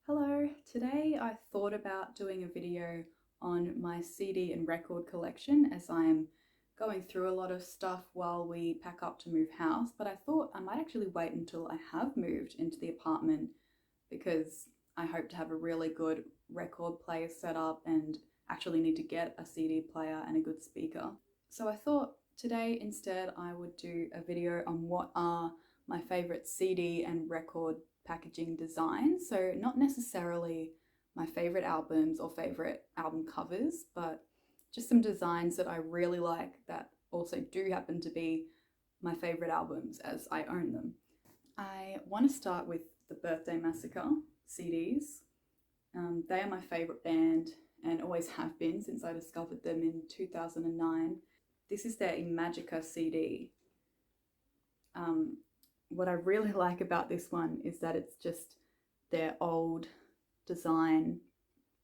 Hello, today I thought about doing a video on my CD and record collection as I'm going through a lot of stuff while we pack up to move house, but I thought I might actually wait until I have moved into the apartment because I hope to have a really good record player set up and actually need to get a CD player and a good speaker. So I thought today instead I would do a video on what are my favourite CD and record packaging designs. So not necessarily my favorite albums or favorite album covers, but just some designs that I really like that also do happen to be my favorite albums as I own them. I want to start with the Birthday Massacre CDs. They are my favorite band and always have been since I discovered them in 2009. This is their Imagica CD. What I really like about this one is that it's just their old design,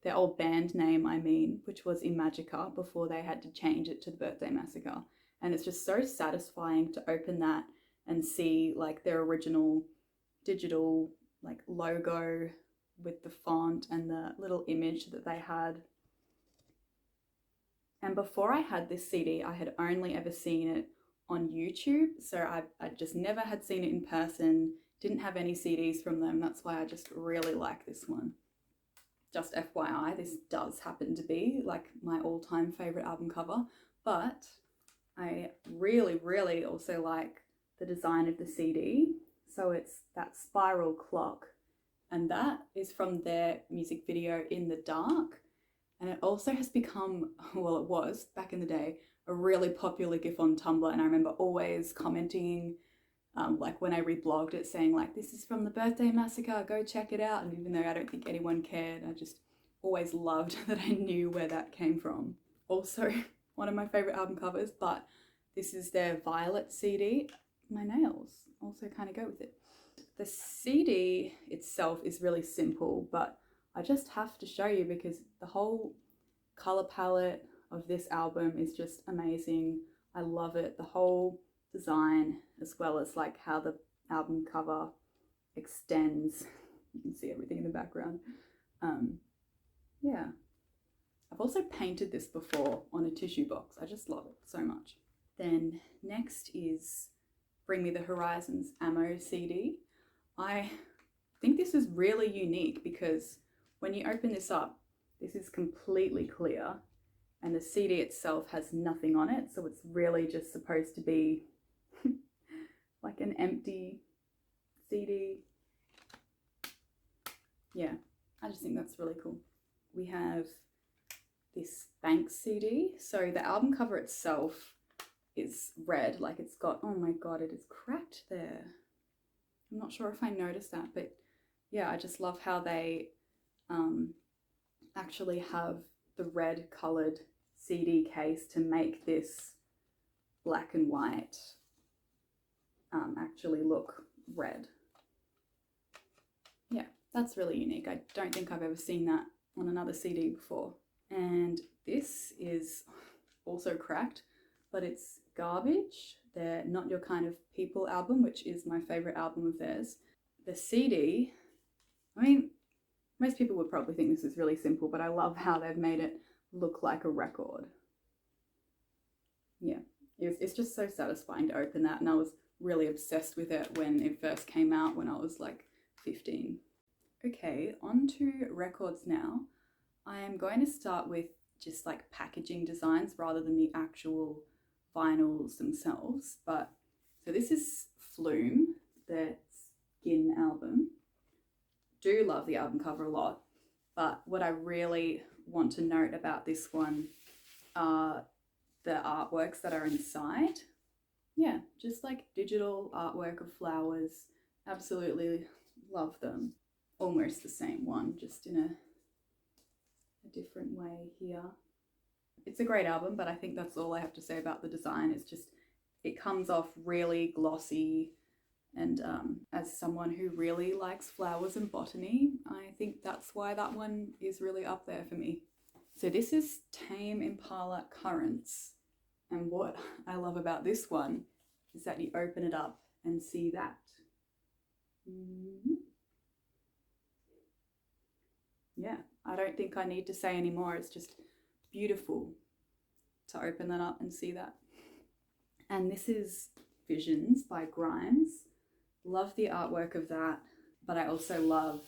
their old band name, which was Imagica before they had to change it to the Birthday Massacre. And it's just so satisfying to open that and see like their original digital like logo with the font and the little image that they had. And before I had this CD, I had only ever seen it on YouTube, so I just never had seen it in person, didn't have any CDs from them. That's why I just really like this one. Just FYI, this does happen to be like my all-time favorite album cover, but I really also like the design of the CD. So it's that spiral clock, and that is from their music video In the Dark. And it also has become, well, it was back in the day, a really popular GIF on Tumblr. And I remember always commenting, like when I reblogged it, saying like, this is from the Birthday Massacre, go check it out. And even though I don't think anyone cared, I just always loved that I knew where that came from. Also, one of my favorite album covers, but this is their Violet CD. My nails also kind of go with it. The CD itself is really simple, but I just have to show you because the whole color palette of this album is just amazing. I love it. The whole design, as well as like how the album cover extends. You can see everything in the background. Yeah. I've also painted this before on a tissue box. I just love it so much. Then next is Bring Me the Horizons Ammo CD. I think this is really unique because when you open this up, this is completely clear and the CD itself has nothing on it. So it's really just supposed to be like an empty CD. Yeah, I just think that's really cool. We have this Banks CD. So the album cover itself is red, like it's got, oh my God, it is cracked there. I'm not sure if I noticed that, but yeah, I just love how they actually have the red colored CD case to make this black and white actually look red. Yeah, that's really unique. I don't think I've ever seen that on another CD before. And this is also cracked, but it's Garbage, their Not Your Kind of People album, which is my favorite album of theirs. The CD, I mean, most people would probably think this is really simple, but I love how they've made it look like a record. Yeah, it's just so satisfying to open that, and I was really obsessed with it when it first came out when I was like 15. Okay, on to records now. I am going to start with just like packaging designs rather than the actual vinyls themselves. But so this is Flume, their Skin album. Do love the album cover a lot, but what I really want to note about this one are the artworks that are inside. Yeah, just like digital artwork of flowers. Absolutely love them. Almost the same one, just in a different way here. It's a great album, but I think that's all I have to say about the design. It's just, it comes off really glossy, and as someone who really likes flowers and botany, I think that's why that one is really up there for me. So this is Tame Impala Currents, and what I love about this one is that you open it up and see that. yeah, I don't think I need to say any more. It's just beautiful to open that up and see that. And this is Visions by Grimes. Love the artwork of that, but I also love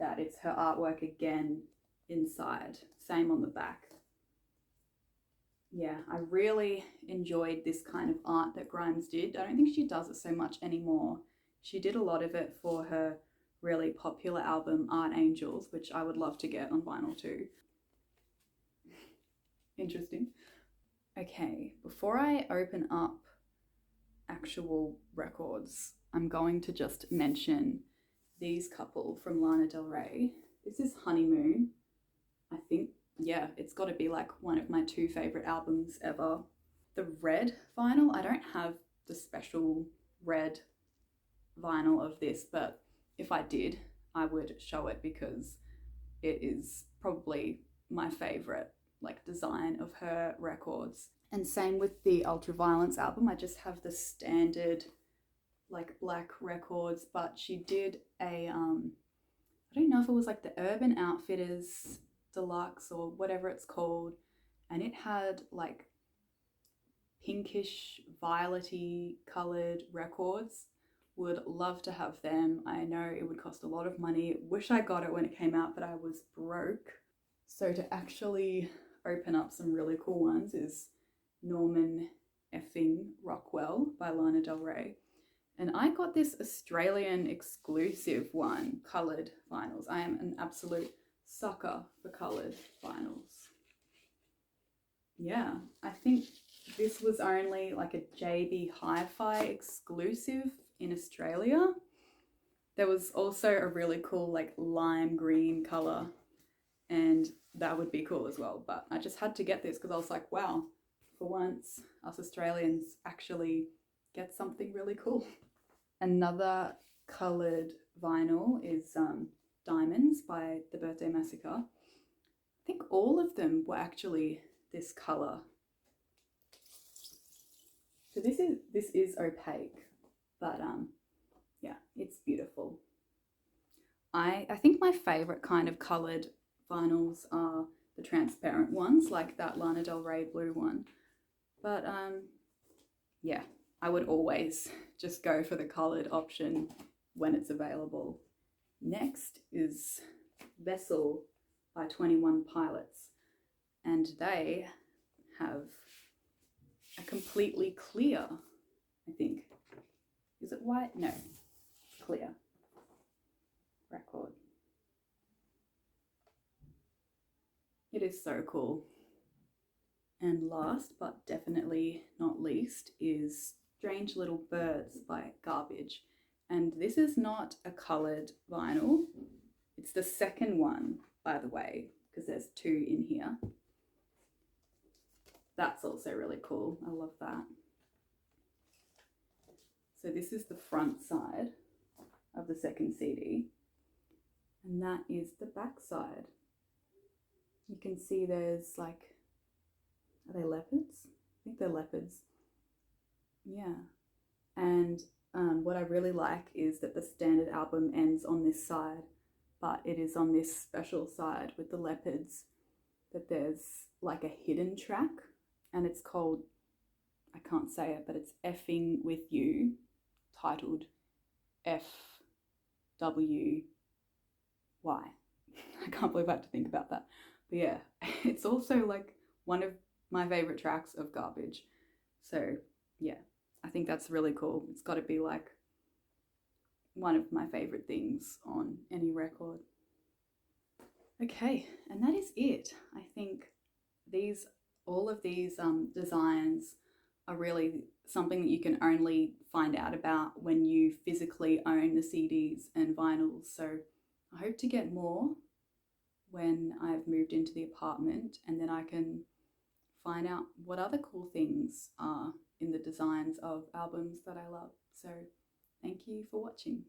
that it's her artwork again inside. Same on the back. Yeah, I really enjoyed this kind of art that Grimes did. I don't think she does it so much anymore. She did a lot of it for her really popular album Art Angels, which I would love to get on vinyl too. Interesting. Okay, before I open up actual records, I'm going to just mention these couple from Lana Del Rey. This is Honeymoon. I think, yeah, it's got to be like one of my 2 favorite albums ever. The red vinyl, I don't have the special red vinyl of this, but if I did, I would show it because it is probably my favorite like design of her records. And same with the Ultraviolence album. I just have the standard like black records, but she did a I don't know if it was like the Urban Outfitters Deluxe or whatever it's called, and it had like pinkish violety colored records. Would love to have them. I know it would cost a lot of money. Wish I got it when it came out, but I was broke. So to actually open up some really cool ones is Norman effing Rockwell by Lana Del Rey. And I got this Australian exclusive one, coloured vinyls. I am an absolute sucker for coloured vinyls. Yeah, I think this was only like a JB Hi-Fi exclusive in Australia. There was also a really cool like lime green colour, and that would be cool as well. But I just had to get this because I was like, wow, for once, us Australians actually get something really cool. Another coloured vinyl is Diamonds by the Birthday Massacre. I think all of them were actually this colour. So this is opaque, but yeah, it's beautiful. I think my favourite kind of coloured vinyls are the transparent ones, like that Lana Del Rey blue one. But yeah, I would always just go for the coloured option when it's available. Next is Vessel by 21 Pilots, and they have a completely clear, I think. Is it white? No, clear record. It is so cool. And last but definitely not least is Strange Little Birds by Garbage. And this is not a coloured vinyl. It's the second one, by the way, because there's 2 in here. That's also really cool. I love that. So this is the front side of the second CD. And that is the back side. You can see there's like, are they leopards? I think they're leopards. Yeah. And what I really like is that the standard album ends on this side, but it is on this special side with the leopards that there's like a hidden track, and it's called, I can't say it, but it's Effing With You, titled FWY. I can't believe I had to think about that. But yeah, it's also like one of my favorite tracks of Garbage. So yeah, I think that's really cool. It's got to be like one of my favorite things on any record. Okay, and that is it. I think all of these designs are really something that you can only find out about when you physically own the CDs and vinyls. So I hope to get more when I've moved into the apartment, and then I can find out what other cool things are in the designs of albums that I love. So thank you for watching.